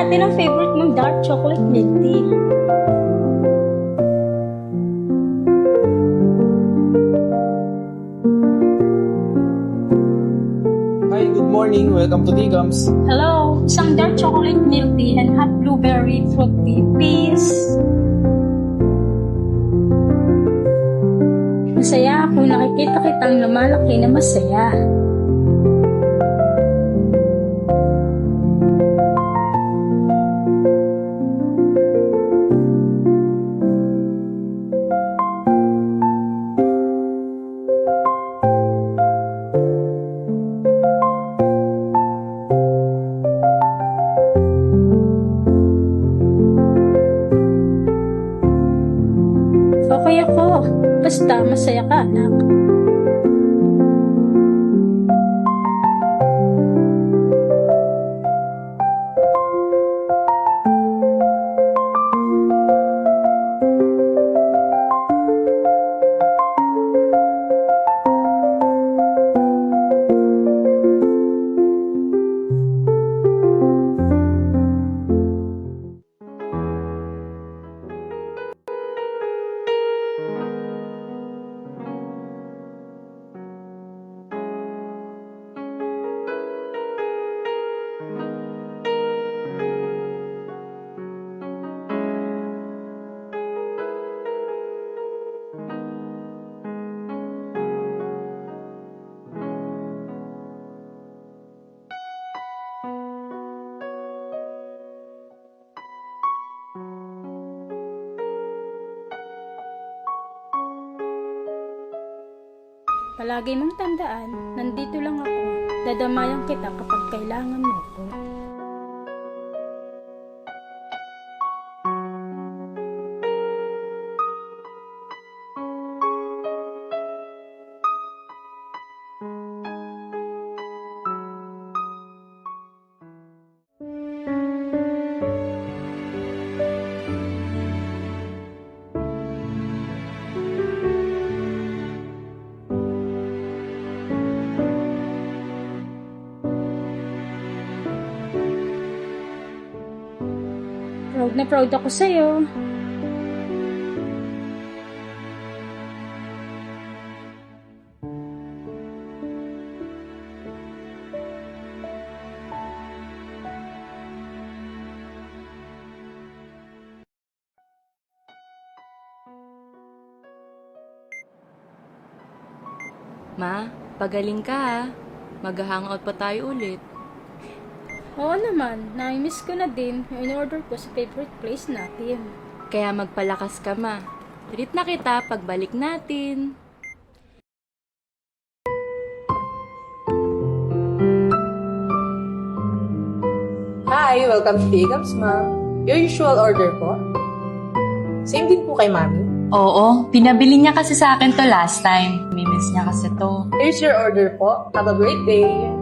natin ang favorite mong dark chocolate milk tea. Hi, good morning. Welcome to Tigams. Hello, isang dark chocolate milk tea and hot blueberry fruit tea, please. Masaya ako nakikita kitang lumalaki na masaya. Okay ako. Basta masaya ka, anak. Palagi mong tandaan, nandito lang ako. Dadamayan kita kapag kailangan mo ko. Proud na proud ako sa'yo. Ma, pagaling ka ha. Mag-hangout pa tayo ulit. Oo naman, na-miss ko na din yung in-order ko sa favorite place natin. Kaya magpalakas ka, ma. Treat na kita pagbalik natin. Hi! Welcome to Tigams, ma'am. Your usual order po? Same din po kay mami. Oo, pinabili niya kasi sa akin to last time. Mimiss niya kasi to. Here's your order po. Have a great day.